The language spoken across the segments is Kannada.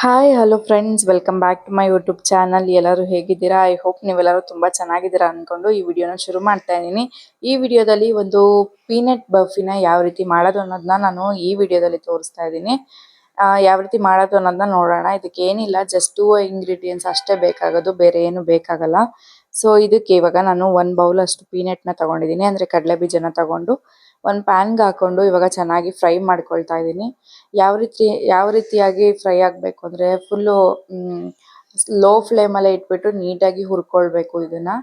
Hi hello friends, welcome back to my YouTube channel. ಎಲ್ಲರೂ ಹೇಗಿದ್ದೀರಾ? ಐ ಹೋಪ್ ನೀವೆಲ್ಲರೂ ತುಂಬ ಚೆನ್ನಾಗಿದ್ದೀರಾ ಅಂದ್ಕೊಂಡು ಈ ವಿಡಿಯೋನ ಶುರು ಮಾಡ್ತಾ ಇದ್ದೀನಿ. ಈ ವಿಡಿಯೋದಲ್ಲಿ ಒಂದು ಪೀನಟ್ ಬರ್ಫಿನ ಯಾವ ರೀತಿ ಮಾಡೋದು ಅನ್ನೋದನ್ನ ನಾನು ಈ ವಿಡಿಯೋದಲ್ಲಿ ತೋರಿಸ್ತಾ ಇದ್ದೀನಿ. ಯಾವ ರೀತಿ ಮಾಡೋದು ಅನ್ನೋದನ್ನ ನೋಡೋಣ. ಇದಕ್ಕೆ ಏನಿಲ್ಲ, ಜಸ್ಟ್ 2 ಇಂಗ್ರೀಡಿಯೆಂಟ್ಸ್ ಅಷ್ಟೇ ಬೇಕಾಗೋದು, ಬೇರೆ ಏನು ಬೇಕಾಗಲ್ಲ. ಸೊ ಇದಕ್ಕೆ ಇವಾಗ ನಾನು 1 ಬೌಲ್ ಅಷ್ಟು ಪೀನಟ್ನ ತೊಗೊಂಡಿದ್ದೀನಿ, ಅಂದರೆ ಕಡಲೆ ಬೀಜನ ತಗೊಂಡು ಒಂದು ಪ್ಯಾನ್ಗೆ ಹಾಕ್ಕೊಂಡು ಇವಾಗ ಚೆನ್ನಾಗಿ ಫ್ರೈ ಮಾಡ್ಕೊಳ್ತಾ ಇದ್ದೀನಿ. ಯಾವ ರೀತಿಯಾಗಿ ಫ್ರೈ ಆಗಬೇಕು ಅಂದರೆ ಫುಲ್ಲು ಲೋ ಫ್ಲೇಮಲ್ಲೇ ಇಟ್ಬಿಟ್ಟು ನೀಟಾಗಿ ಹುರ್ಕೊಳ್ಬೇಕು ಇದನ್ನು.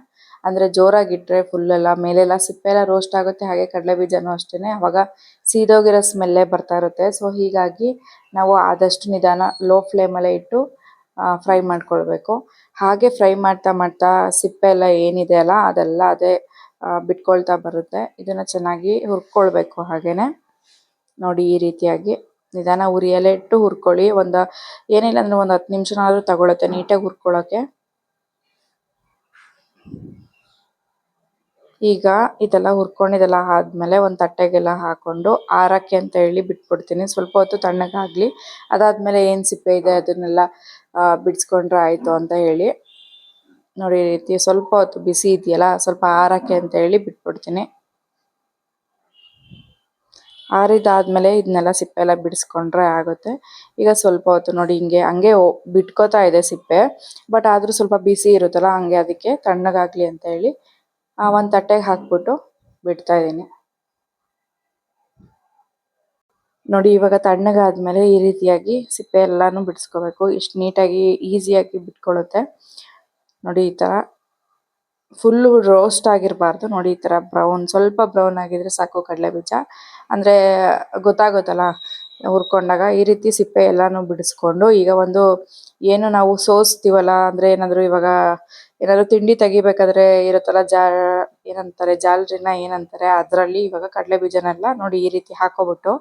ಅಂದರೆ ಜೋರಾಗಿಟ್ಟರೆ ಫುಲ್ಲೆಲ್ಲ ಮೇಲೆಲ್ಲ ಸಿಪ್ಪೆಲ್ಲ ರೋಸ್ಟ್ ಆಗುತ್ತೆ, ಹಾಗೆ ಕಡಲೆ ಬೀಜನೂ ಅಷ್ಟೇ, ಅವಾಗ ಸೀದೋಗಿರೋ ಸ್ಮೆಲ್ಲೇ ಬರ್ತಾ ಇರುತ್ತೆ. ಸೊ ಹೀಗಾಗಿ ನಾವು ಆದಷ್ಟು ನಿಧಾನ ಲೋ ಫ್ಲೇಮಲ್ಲೇ ಇಟ್ಟು ಫ್ರೈ ಮಾಡ್ಕೊಳ್ಬೇಕು. ಹಾಗೆ ಫ್ರೈ ಮಾಡ್ತಾ ಮಾಡ್ತಾ ಸಿಪ್ಪೆ ಎಲ್ಲ ಏನಿದೆ ಅಲ್ಲ ಅದೆಲ್ಲ ಅದೇ ಬಿಟ್ಕೊಳ್ತಾ ಬರುತ್ತೆ. ಇದನ್ನು ಚೆನ್ನಾಗಿ ಹುರ್ಕೊಳ್ಬೇಕು. ಹಾಗೇನೆ ನೋಡಿ, ಈ ರೀತಿಯಾಗಿ ನಿಧಾನ ಉರಿಯಲ್ಲೇ ಇಟ್ಟು ಹುರ್ಕೊಳ್ಳಿ. ಏನಿಲ್ಲ ಅಂದರೆ ಒಂದು 10 ನಿಮಿಷನಾದರೂ ತಗೊಳುತ್ತೆ ನೀಟಾಗಿ ಹುರ್ಕೊಳ್ಳೋಕ್ಕೆ. ಈಗ ಇದೆಲ್ಲ ಹುರ್ಕೊಂಡಿದ್ದೆಲ್ಲ ಆದಮೇಲೆ ಒಂದು ತಟ್ಟೆಗೆಲ್ಲ ಹಾಕ್ಕೊಂಡು ಆರಕ್ಕೆ ಅಂತ ಹೇಳಿ ಬಿಟ್ಬಿಡ್ತೀನಿ. ಸ್ವಲ್ಪ ಹೊತ್ತು ತಣ್ಣಗಾಗಲಿ. ಅದಾದಮೇಲೆ ಏನು ಸಿಪ್ಪೆ ಇದೆ ಅದನ್ನೆಲ್ಲ ಬಿಡಿಸ್ಕೊಂಡ್ರೆ ಆಯಿತು ಅಂತ ಹೇಳಿ ನೋಡಿ, ಈ ರೀತಿ ಸ್ವಲ್ಪ ಹೊತ್ತು ಬಿಸಿ ಇದೆಯಲ್ಲ, ಸ್ವಲ್ಪ ಆರಕ್ಕೆ ಅಂತ ಹೇಳಿ ಬಿಟ್ಬಿಡ್ತೀನಿ. ಆರಿದಾದ್ಮೇಲೆ ಇದನ್ನೆಲ್ಲ ಸಿಪ್ಪೆ ಎಲ್ಲ ಬಿಡಿಸ್ಕೊಂಡ್ರೆ ಆಗುತ್ತೆ. ಈಗ ಸ್ವಲ್ಪ ಹೊತ್ತು ನೋಡಿ ಹಂಗೆ ಬಿಟ್ಕೋತಾ ಇದೆ ಸಿಪ್ಪೆ, ಬಟ್ ಆದರೂ ಸ್ವಲ್ಪ ಬಿಸಿ ಇರುತ್ತಲ್ಲ, ಹಂಗೆ ಅದಕ್ಕೆ ತಣ್ಣಗಾಗಲಿ ಅಂತ ಹೇಳಿ ಒಂದು ತಟ್ಟೆಗೆ ಹಾಕ್ಬಿಟ್ಟು ಬಿಡ್ತಾ ಇದ್ದೀನಿ. ನೋಡಿ, ಇವಾಗ ತಣ್ಣಗಾದ್ಮೇಲೆ ಈ ರೀತಿಯಾಗಿ ಸಿಪ್ಪೆ ಎಲ್ಲಾನು ಬಿಡಿಸ್ಕೋಬೇಕು. ಇಷ್ಟು ನೀಟಾಗಿ ಈಸಿಯಾಗಿ ಬಿಟ್ಕೊಳ್ಳುತ್ತೆ. ನೋಡಿ, ಈ ಥರ ಫುಲ್ಲು ರೋಸ್ಟ್ ಆಗಿರಬಾರ್ದು. ನೋಡಿ, ಈ ಥರ ಸ್ವಲ್ಪ ಬ್ರೌನ್ ಆಗಿದ್ರೆ ಸಾಕು ಕಡಲೆ ಬೀಜ. ಅಂದರೆ ಗೊತ್ತಾಗುತ್ತಲ್ಲ ಹುರ್ಕೊಂಡಾಗ. ಈ ರೀತಿ ಸಿಪ್ಪೆ ಎಲ್ಲಾನು ಬಿಡಿಸ್ಕೊಂಡು ಈಗ ಏನು ನಾವು ಸೋಸ್ತೀವಲ್ಲ, ಅಂದರೆ ಏನಾದರೂ ತಿಂಡಿ ತೆಗಿಬೇಕಾದ್ರೆ ಇರುತ್ತಲ್ಲ, ಏನಂತಾರೆ ಜಾಲರಿನ ಏನಂತಾರೆ, ಅದರಲ್ಲಿ ಇವಾಗ ಕಡಲೆ ಬೀಜನೆಲ್ಲ ನೋಡಿ ಈ ರೀತಿ ಹಾಕೋಬಿಟ್ಟು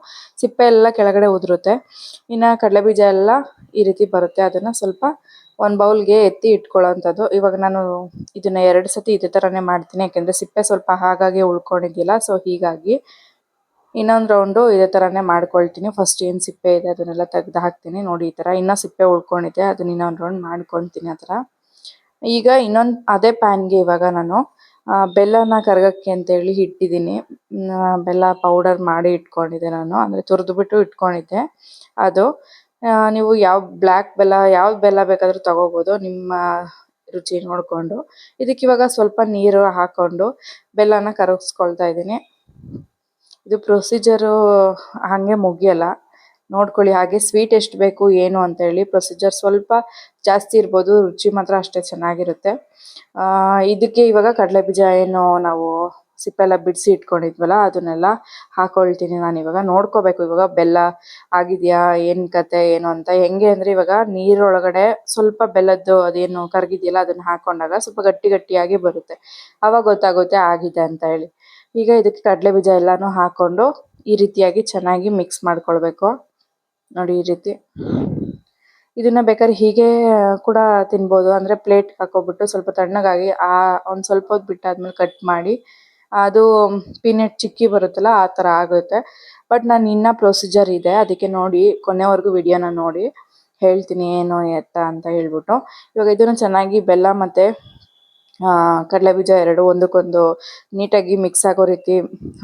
ಸಿಪ್ಪೆ ಎಲ್ಲ ಕೆಳಗಡೆ ಉದುರುತ್ತೆ. ಇನ್ನು ಕಡಲೆ ಬೀಜ ಎಲ್ಲ ಈ ರೀತಿ ಬರುತ್ತೆ. ಅದನ್ನು ಸ್ವಲ್ಪ ಒಂದು ಬೌಲ್ಗೆ ಎತ್ತಿ ಇಟ್ಕೊಳ್ಳೋವಂಥದ್ದು. ಇವಾಗ ನಾನು ಇದನ್ನು 2 ಸತಿ ಇದೇ ಥರನೇ ಮಾಡ್ತೀನಿ, ಯಾಕೆಂದರೆ ಸಿಪ್ಪೆ ಸ್ವಲ್ಪ ಹಾಗಾಗಿ ಉಳ್ಕೊಂಡಿದ್ದಿಲ್ಲ. ಸೊ ಹೀಗಾಗಿ ಇನ್ನೊಂದು ರೌಂಡು ಇದೇ ಥರನೇ ಮಾಡ್ಕೊಳ್ತೀನಿ. ಫಸ್ಟ್ ಏನು ಸಿಪ್ಪೆ ಇದೆ ಅದನ್ನೆಲ್ಲ ತೆಗೆದು ಹಾಕ್ತೀನಿ. ನೋಡಿ, ಈ ಥರ ಇನ್ನೂ ಸಿಪ್ಪೆ ಉಳ್ಕೊಂಡಿದೆ, ಅದನ್ನ ಇನ್ನೊಂದು ರೌಂಡ್ ಮಾಡ್ಕೊಳ್ತೀನಿ ಆ ಥರ. ಈಗ ಅದೇ ಪ್ಯಾನ್ಗೆ ಇವಾಗ ನಾನು ಬೆಲ್ಲನ ಕರಗಕ್ಕೆ ಅಂತೇಳಿ ಇಟ್ಟಿದ್ದೀನಿ. ಬೆಲ್ಲ ಪೌಡರ್ ಮಾಡಿ ಇಟ್ಕೊಂಡಿದ್ದೆ ನಾನು, ಅಂದರೆ ತುರಿದ್ಬಿಟ್ಟು ಇಟ್ಕೊಂಡಿದ್ದೆ. ಅದು ನೀವು ಯಾವ ಬೆಲ್ಲ ಬೇಕಾದರೂ ತಗೋಬೋದು, ನಿಮ್ಮ ರುಚಿ ನೋಡಿಕೊಂಡು. ಇದಕ್ಕಿವಾಗ ಸ್ವಲ್ಪ ನೀರು ಹಾಕ್ಕೊಂಡು ಬೆಲ್ಲನ ಕರಗಿಸ್ಕೊಳ್ತಾ ಇದ್ದೀನಿ. ಇದು ಪ್ರೊಸೀಜರು ಹಾಗೆ ಮುಗಿಯಲ್ಲ, ನೋಡ್ಕೊಳ್ಳಿ. ಹಾಗೆ ಸ್ವೀಟ್ ಎಷ್ಟು ಬೇಕು ಏನು ಅಂತೇಳಿ ಪ್ರೊಸೀಜರ್ ಸ್ವಲ್ಪ ಜಾಸ್ತಿ ಇರ್ಬೋದು, ರುಚಿ ಮಾತ್ರ ಅಷ್ಟೇ ಚೆನ್ನಾಗಿರುತ್ತೆ. ಇದಕ್ಕೆ ಇವಾಗ ಕಡಲೆ ಬೀಜ ಏನು ನಾವು ಸಿಪ್ಪೆ ಎಲ್ಲ ಬಿಡಿಸಿ ಇಟ್ಕೊಂಡಿದ್ವಲ್ಲ ಅದನ್ನೆಲ್ಲ ಹಾಕ್ಕೊಳ್ತೀನಿ ನಾನು. ಇವಾಗ ನೋಡ್ಕೋಬೇಕು ಇವಾಗ ಬೆಲ್ಲ ಆಗಿದೆಯಾ, ಏನು ಕತೆ ಏನು ಅಂತ. ಹೆಂಗೆ ಅಂದರೆ ಇವಾಗ ನೀರೊಳಗಡೆ ಸ್ವಲ್ಪ ಬೆಲ್ಲದ್ದು ಅದೇನು ಕರಗಿದೆಯಲ್ಲ ಅದನ್ನು ಹಾಕ್ಕೊಂಡಾಗ ಸ್ವಲ್ಪ ಗಟ್ಟಿಯಾಗಿ ಬರುತ್ತೆ, ಆವಾಗ ಗೊತ್ತಾಗುತ್ತೆ ಆಗಿದೆ ಅಂತ ಹೇಳಿ. ಈಗ ಇದಕ್ಕೆ ಕಡಲೆ ಬೀಜ ಎಲ್ಲನೂ ಹಾಕ್ಕೊಂಡು ಈ ರೀತಿಯಾಗಿ ಚೆನ್ನಾಗಿ ಮಿಕ್ಸ್ ಮಾಡ್ಕೊಳ್ಬೇಕು. ನೋಡಿ, ಈ ರೀತಿ ಇದನ್ನು ಬೇಕಾದ್ರೆ ಹೀಗೆ ಕೂಡ ತಿನ್ಬೋದು, ಅಂದರೆ ಪ್ಲೇಟ್ಗೆ ಹಾಕೋಬಿಟ್ಟು ಸ್ವಲ್ಪ ತಣ್ಣಗಾಗಿ ಒಂದು ಸ್ವಲ್ಪ ಹೊತ್ತು ಬಿಟ್ಟಾದ್ಮೇಲೆ ಕಟ್ ಮಾಡಿ, ಅದು ಪೀನಟ್ ಚಿಕ್ಕಿ ಬರುತ್ತಲ್ಲ ಆ ಥರ ಆಗುತ್ತೆ. ಬಟ್ ನಾನು ಇನ್ನೂ ಪ್ರೊಸೀಜರ್ ಇದೆ, ಅದಕ್ಕೆ ನೋಡಿ ಕೊನೆವರೆಗೂ ವಿಡಿಯೋನ ನೋಡಿ ಹೇಳ್ತೀನಿ ಏನು ಎತ್ತ ಅಂತ ಹೇಳ್ಬಿಟ್ಟು. ಇವಾಗ ಇದನ್ನು ಚೆನ್ನಾಗಿ ಬೆಲ್ಲ ಮತ್ತು ಕಡಲೆ ಬೀಜ ಎರಡು ಒಂದಕ್ಕೊಂದು ನೀಟಾಗಿ ಮಿಕ್ಸ್ ಆಗೋ ರೀತಿ,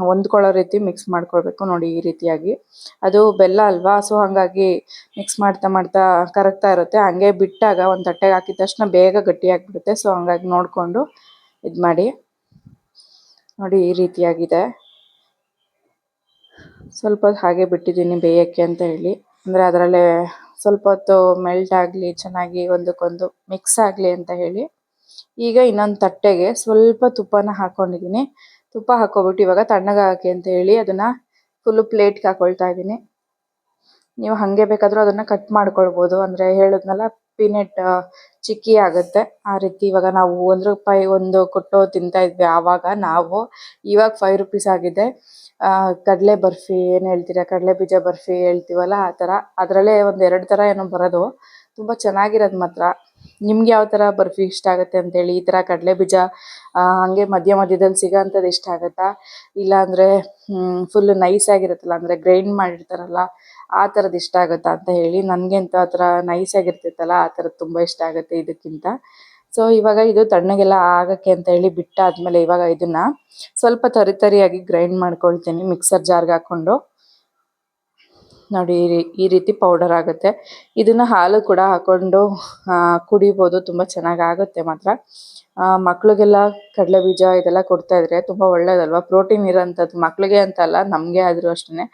ಹೊಂದ್ಕೊಳ್ಳೋ ರೀತಿ ಮಿಕ್ಸ್ ಮಾಡ್ಕೊಳ್ಬೇಕು. ನೋಡಿ, ಈ ರೀತಿಯಾಗಿ. ಅದು ಬೆಲ್ಲ ಅಲ್ವಾ, ಸೊ ಹಾಗಾಗಿ ಮಿಕ್ಸ್ ಮಾಡ್ತಾ ಮಾಡ್ತಾ ಕರಗ್ತಾ ಇರುತ್ತೆ. ಹಂಗೆ ಬಿಟ್ಟಾಗ ಒಂದು ತಟ್ಟೆಗೆ ಹಾಕಿದ ತಕ್ಷಣ ಬೇಗ ಗಟ್ಟಿಯಾಗಿಬಿಡುತ್ತೆ. ಸೊ ಹಂಗಾಗಿ ನೋಡಿಕೊಂಡು ಇದು ಮಾಡಿ. ನೋಡಿ, ಈ ರೀತಿಯಾಗಿದೆ. ಸ್ವಲ್ಪ ಹೊತ್ತು ಹಾಗೆ ಬಿಟ್ಟಿದ್ದೀನಿ ಬೇಯೋಕ್ಕೆ ಅಂತ ಹೇಳಿ, ಅಂದರೆ ಅದರಲ್ಲೇ ಸ್ವಲ್ಪ ಹೊತ್ತು ಮೆಲ್ಟ್ ಆಗಲಿ, ಚೆನ್ನಾಗಿ ಒಂದಕ್ಕೊಂದು ಮಿಕ್ಸ್ ಆಗಲಿ ಅಂತ ಹೇಳಿ. ಈಗ ಇನ್ನೊಂದು ತಟ್ಟೆಗೆ ಸ್ವಲ್ಪ ತುಪ್ಪನ ಹಾಕ್ಕೊಂಡಿದ್ದೀನಿ. ತುಪ್ಪ ಹಾಕ್ಕೊಬಿಟ್ಟು ಇವಾಗ ತಣ್ಣಗಾಗಕ್ಕೆ ಅಂತ ಹೇಳಿ ಅದನ್ನು ಫುಲ್ಲು ಪ್ಲೇಟ್ಗೆ ಹಾಕ್ಕೊಳ್ತಾ ಇದ್ದೀನಿ. ನೀವು ಹಾಗೆ ಬೇಕಾದರೂ ಅದನ್ನು ಕಟ್ ಮಾಡ್ಕೊಳ್ಬೋದು, ಅಂದರೆ ಹೇಳಿದ್ನಲ್ಲ ಪೀನಟ್ ಚಿಕ್ಕಿ ಆಗುತ್ತೆ ಆ ರೀತಿ. ಇವಾಗ ನಾವು ₹1 ಒಂದು ಕೊಟ್ಟು ತಿಂತಾಯಿದ್ವಿ ಆವಾಗ ನಾವು, ಇವಾಗ ₹5 ಆಗಿದೆ. ಕಡಲೆ ಬರ್ಫಿ ಏನು ಹೇಳ್ತೀರಾ, ಕಡಲೆ ಬೀಜ ಬರ್ಫಿ ಹೇಳ್ತೀವಲ್ಲ ಆ ಥರ, ಅದರಲ್ಲೇ ಒಂದು 2 ಥರ ಏನೋ ಬರೋದು, ತುಂಬ ಚೆನ್ನಾಗಿರೋದು ಮಾತ್ರ. ನಿಮ್ಗೆ ಯಾವ ಥರ ಬರ್ಫಿ ಇಷ್ಟ ಆಗುತ್ತೆ ಅಂತೇಳಿ. ಈ ಥರ ಕಡಲೆ ಬೀಜ ಹಾಗೆ ಮಧ್ಯದಲ್ಲಿ ಸಿಗೋ ಅಂಥದ್ದು ಇಷ್ಟ ಆಗುತ್ತಾ, ಇಲ್ಲಾಂದರೆ ಫುಲ್ಲು ನೈಸಾಗಿರುತ್ತಲ್ಲ, ಅಂದರೆ ಗ್ರೈಂಡ್ ಮಾಡಿರ್ತಾರಲ್ಲ ಆ ಥರದ್ದು ಇಷ್ಟ ಆಗುತ್ತಾ ಅಂತ ಹೇಳಿ. ನನಗಂತೂ ಆ ಥರ ನೈಸಾಗಿರ್ತಿತ್ತಲ್ಲ ಆ ಥರದ್ದು ತುಂಬ ಇಷ್ಟ ಆಗುತ್ತೆ ಇದಕ್ಕಿಂತ. ಸೊ ಇವಾಗ ಇದು ತಣ್ಣಗೆಲ್ಲ ಆಗಕ್ಕೆ ಅಂತ ಹೇಳಿ ಬಿಟ್ಟಾದ್ಮೇಲೆ ಇವಾಗ ಇದನ್ನ ಸ್ವಲ್ಪ ತರಿಯಾಗಿ ಗ್ರೈಂಡ್ ಮಾಡ್ಕೊಳ್ತೀನಿ ಮಿಕ್ಸರ್ ಜಾರ್ಗೆ ಹಾಕ್ಕೊಂಡು. ನೋಡಿ ಈ ರೀತಿ ಪೌಡರ್ ಆಗುತ್ತೆ. ಇದನ್ನ ಹಾಲು ಕೂಡ ಹಾಕೊಂಡು ಕುಡಿಬೋದು, ತುಂಬ ಚೆನ್ನಾಗಾಗುತ್ತೆ ಮಾತ್ರ. ಮಕ್ಳಿಗೆಲ್ಲ ಕಡಲೆ ಬೀಜ ಇದೆಲ್ಲ ಕೊಡ್ತಾ ಇದ್ರೆ ತುಂಬ ಒಳ್ಳೇದಲ್ವಾ. ಪ್ರೋಟೀನ್ ಇರೋಂಥದ್ದು ಮಕ್ಳಿಗೆ ಅಂತ ಅಲ್ಲ, ನಮಗೆ ಆದರೂ ಅಷ್ಟೇ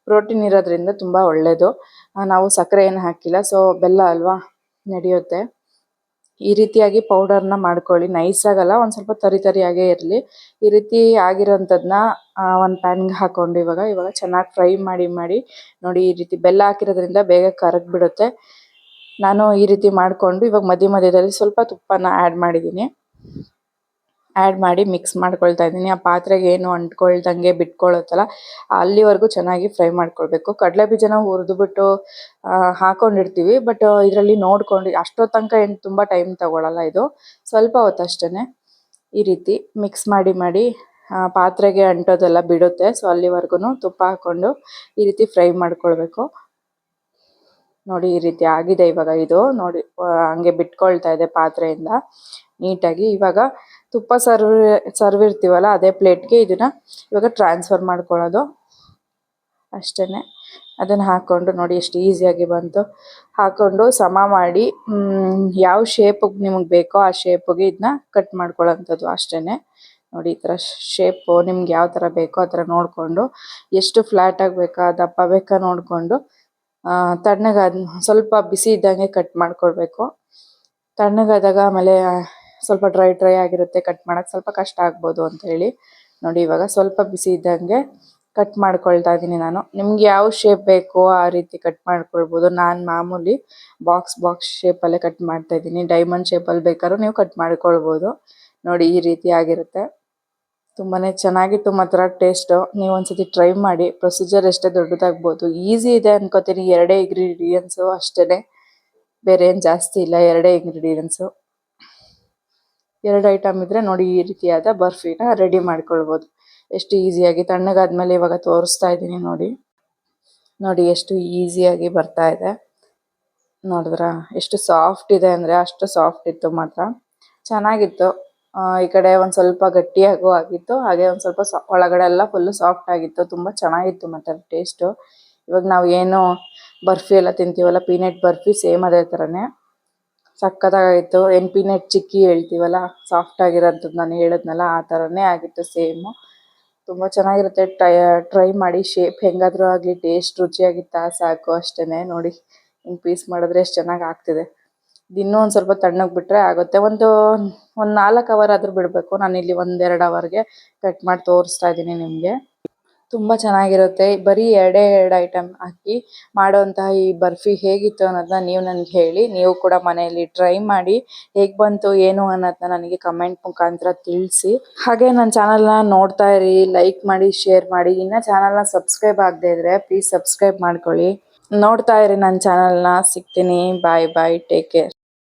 ಪ್ರೋಟೀನ್ ಇರೋದ್ರಿಂದ ತುಂಬ ಒಳ್ಳೆಯದು. ನಾವು ಸಕ್ಕರೆ ಏನು ಹಾಕಿಲ್ಲ, ಸೊ ಬೆಲ್ಲ ಅಲ್ವಾ ನಡೆಯುತ್ತೆ. ಈ ರೀತಿಯಾಗಿ ಪೌಡರ್ನ ಮಾಡ್ಕೊಳ್ಳಿ, ನೈಸಾಗಲ್ಲ, ಒಂದು ಸ್ವಲ್ಪ ತರಿಯಾಗೇ ಇರಲಿ. ಈ ರೀತಿ ಆಗಿರೋಂಥದ್ದನ್ನ ಒಂದು ಪ್ಯಾನ್ಗೆ ಹಾಕ್ಕೊಂಡು ಇವಾಗ ಚೆನ್ನಾಗಿ ಫ್ರೈ ಮಾಡಿ ನೋಡಿ. ಈ ರೀತಿ ಬೆಲ್ಲ ಹಾಕಿರೋದ್ರಿಂದ ಬೇಗ ಕರಗಿಬಿಡುತ್ತೆ. ನಾನು ಈ ರೀತಿ ಮಾಡಿಕೊಂಡು ಇವಾಗ ಮಧ್ಯದಲ್ಲಿ ಸ್ವಲ್ಪ ತುಪ್ಪನ ಆ್ಯಡ್ ಮಾಡಿ ಮಿಕ್ಸ್ ಮಾಡ್ಕೊಳ್ತಾ ಇದ್ದೀನಿ. ಆ ಪಾತ್ರೆಗೆ ಏನು ಅಂಟ್ಕೊಳ್ದಂಗೆ ಬಿಟ್ಕೊಳ್ಳುತ್ತಲ್ಲ ಅಲ್ಲಿವರೆಗೂ ಚೆನ್ನಾಗಿ ಫ್ರೈ ಮಾಡ್ಕೊಳ್ಬೇಕು. ಕಡಲೆ ಬೀಜನ ಹುರಿದುಬಿಟ್ಟು ಹಾಕೊಂಡಿರ್ತೀವಿ, ಬಟ್ ಇದರಲ್ಲಿ ನೋಡ್ಕೊಂಡು ಅಷ್ಟೊತ್ತು ತನಕ ಏನು ತುಂಬ ಟೈಮ್ ತಗೊಳ್ಳಲ್ಲ, ಇದು ಸ್ವಲ್ಪ ಹೊತ್ತಷ್ಟೇ. ಈ ರೀತಿ ಮಿಕ್ಸ್ ಮಾಡಿ ಪಾತ್ರೆಗೆ ಅಂಟೋದೆಲ್ಲ ಬಿಡುತ್ತೆ. ಸೊ ಅಲ್ಲಿವರೆಗೂ ತುಪ್ಪ ಹಾಕ್ಕೊಂಡು ಈ ರೀತಿ ಫ್ರೈ ಮಾಡ್ಕೊಳ್ಬೇಕು. ನೋಡಿ ಈ ರೀತಿ ಆಗಿದೆ ಇವಾಗ. ಇದು ನೋಡಿ ಹಂಗೆ ಬಿಟ್ಕೊಳ್ತಾ ಇದೆ ಪಾತ್ರೆಯಿಂದ ನೀಟಾಗಿ. ಇವಾಗ ತುಪ್ಪ ಸರ್ವಿರ್ತೀವಲ್ಲ ಅದೇ ಪ್ಲೇಟ್ಗೆ ಇದನ್ನ ಇವಾಗ ಟ್ರಾನ್ಸ್ಫರ್ ಮಾಡ್ಕೊಳ್ಳೋದು ಅಷ್ಟೇ. ಅದನ್ನು ಹಾಕ್ಕೊಂಡು ನೋಡಿ ಎಷ್ಟು ಈಸಿಯಾಗಿ ಬಂತು. ಹಾಕ್ಕೊಂಡು ಸಮ ಮಾಡಿ ಯಾವ ಶೇಪಿಗೆ ನಿಮಗೆ ಬೇಕೋ ಆ ಶೇಪಿಗೆ ಇದನ್ನ ಕಟ್ ಮಾಡ್ಕೊಳ್ಳೋಂಥದ್ದು ಅಷ್ಟೇ. ನೋಡಿ ಈ ಥರ ಶೇಪು ನಿಮ್ಗೆ ಯಾವ ಥರ ಬೇಕೋ ಆ ಥರ ನೋಡಿಕೊಂಡು, ಎಷ್ಟು ಫ್ಲ್ಯಾಟಾಗಿ ಬೇಕಾ ದಪ್ಪ ಬೇಕಾ ನೋಡಿಕೊಂಡು ತಣ್ಣಗಾದ ಸ್ವಲ್ಪ ಬಿಸಿ ಇದ್ದಂಗೆ ಕಟ್ ಮಾಡ್ಕೊಳ್ಬೇಕು. ತಣ್ಣಗಾದಾಗ ಆಮೇಲೆ ಸ್ವಲ್ಪ ಡ್ರೈ ಆಗಿರುತ್ತೆ, ಕಟ್ ಮಾಡೋಕ್ಕೆ ಸ್ವಲ್ಪ ಕಷ್ಟ ಆಗ್ಬೋದು ಅಂತ ಹೇಳಿ ನೋಡಿ ಇವಾಗ ಸ್ವಲ್ಪ ಬಿಸಿ ಇದ್ದಂಗೆ ಕಟ್ ಮಾಡ್ಕೊಳ್ತಾ ಇದ್ದೀನಿ ನಾನು. ನಿಮ್ಗೆ ಯಾವ ಶೇಪ್ ಬೇಕೋ ಆ ರೀತಿ ಕಟ್ ಮಾಡ್ಕೊಳ್ಬೋದು. ನಾನು ಮಾಮೂಲಿ ಬಾಕ್ಸ್ ಶೇಪಲ್ಲೇ ಕಟ್ ಮಾಡ್ತಾ ಇದ್ದೀನಿ. ಡೈಮಂಡ್ ಶೇಪಲ್ಲಿ ಬೇಕಾದ್ರೂ ನೀವು ಕಟ್ ಮಾಡ್ಕೊಳ್ಬೋದು. ನೋಡಿ ಈ ರೀತಿ ಆಗಿರುತ್ತೆ. ತುಂಬಾ ಚೆನ್ನಾಗಿತ್ತು ಮಾತ್ರ ಟೇಸ್ಟು. ನೀವು ಒಂದ್ಸತಿ ಟ್ರೈ ಮಾಡಿ. ಪ್ರೊಸೀಜರ್ ಎಷ್ಟೇ ದೊಡ್ಡದಾಗ್ಬೋದು, ಈಸಿ ಇದೆ ಅನ್ಕೋತೀನಿ. 2 ಇಂಗ್ರೀಡಿಯೆಂಟ್ಸು ಅಷ್ಟೇ, ಬೇರೆ ಏನು ಜಾಸ್ತಿ ಇಲ್ಲ. 2 ಇಂಗ್ರೀಡಿಯೆಂಟ್ಸು, 2 ಐಟಮ್ ಇದ್ದರೆ ನೋಡಿ ಈ ರೀತಿಯಾದ ಬರ್ಫಿನ ರೆಡಿ ಮಾಡ್ಕೊಳ್ಬೋದು ಎಷ್ಟು ಈಸಿಯಾಗಿ. ತಣ್ಣಗಾದ್ಮೇಲೆ ಇವಾಗ ತೋರಿಸ್ತಾ ಇದ್ದೀನಿ ನೋಡಿ ಎಷ್ಟು ಈಸಿಯಾಗಿ ಬರ್ತಾ ಇದೆ. ನೋಡಿದ್ರ ಎಷ್ಟು ಸಾಫ್ಟ್ ಇದೆ ಅಂದರೆ ಅಷ್ಟು ಸಾಫ್ಟ್ ಇತ್ತು ಮಾತ್ರ. ಚೆನ್ನಾಗಿತ್ತು. ಈ ಕಡೆ ಒಂದು ಸ್ವಲ್ಪ ಗಟ್ಟಿಯಾಗೂ ಆಗಿತ್ತು, ಹಾಗೆ ಒಂದು ಸ್ವಲ್ಪ ಒಳಗಡೆ ಎಲ್ಲ ಫುಲ್ಲು ಸಾಫ್ಟ್ ಆಗಿತ್ತು. ತುಂಬ ಚೆನ್ನಾಗಿತ್ತು ಮತ್ತು ಟೇಸ್ಟು. ಇವಾಗ ನಾವು ಏನು ಬರ್ಫಿ ಎಲ್ಲ ತಿಂತೀವಲ್ಲ, ಪೀನಟ್ ಬರ್ಫಿ, ಸೇಮ್ ಅದೇ ಥರನೇ ಸಕ್ಕತ್ತಾಗಿತ್ತು. ಏನು ಪೀನಟ್ ಚಿಕ್ಕಿ ಹೇಳ್ತೀವಲ್ಲ, ಸಾಫ್ಟ್ ಆಗಿರೋಂಥದ್ದು ನಾನು ಹೇಳಿದ್ನಲ್ಲ ಆ ಥರನೇ ಆಗಿತ್ತು ಸೇಮು. ತುಂಬ ಚೆನ್ನಾಗಿರುತ್ತೆ. ಟ್ರೈ ಮಾಡಿ. ಶೇಪ್ ಹೆಂಗಾದರೂ ಆಗಲಿ, ಟೇಸ್ಟ್ ರುಚಿಯಾಗಿತ್ತಾ ಸಾಕು ಅಷ್ಟೇ. ನೋಡಿ ಹಿಂಗೆ ಪೀಸ್ ಮಾಡಿದ್ರೆ ಎಷ್ಟು ಚೆನ್ನಾಗಿ ಆಗ್ತಿದೆ. ಇನ್ನೂ ಒಂದು ಸ್ವಲ್ಪ ತಣ್ಣಗೆ ಬಿಟ್ಟರೆ ಆಗುತ್ತೆ. ಒಂದು 4 ಅವರ್ ಆದರೂ ಬಿಡಬೇಕು. ನಾನಿಲ್ಲಿ 1-2 ಅವರ್ಗೆ ಕಟ್ ಮಾಡಿ ತೋರಿಸ್ತಾ ಇದ್ದೀನಿ ನಿಮಗೆ. ತುಂಬ ಚೆನ್ನಾಗಿರುತ್ತೆ. ಬರೀ 2 ಐಟಮ್ ಹಾಕಿ ಮಾಡೋವಂತಹ ಈ ಬರ್ಫಿ ಹೇಗಿತ್ತು ಅನ್ನೋದನ್ನ ನೀವು ನನಗೆ ಹೇಳಿ. ನೀವು ಕೂಡ ಮನೆಯಲ್ಲಿ ಟ್ರೈ ಮಾಡಿ ಹೇಗೆ ಬಂತು ಏನು ಅನ್ನೋದನ್ನ ನನಗೆ ಕಮೆಂಟ್ ಮುಖಾಂತರ ತಿಳಿಸಿ. ಹಾಗೆ ನನ್ನ ಚಾನಲ್ನ ನೋಡ್ತಾ ಇರಿ, ಲೈಕ್ ಮಾಡಿ, ಶೇರ್ ಮಾಡಿ. ಇನ್ನು ಚಾನಲ್ನ ಸಬ್ಸ್ಕ್ರೈಬ್ ಆಗದೇ ಇದ್ದರೆ ಪ್ಲೀಸ್ ಸಬ್ಸ್ಕ್ರೈಬ್ ಮಾಡ್ಕೊಳ್ಳಿ. ನೋಡ್ತಾ ಇರಿ ನನ್ನ ಚಾನಲ್ನ. ಸಿಗ್ತೀನಿ. ಬಾಯ್, ಟೇಕ್ ಕೇರ್.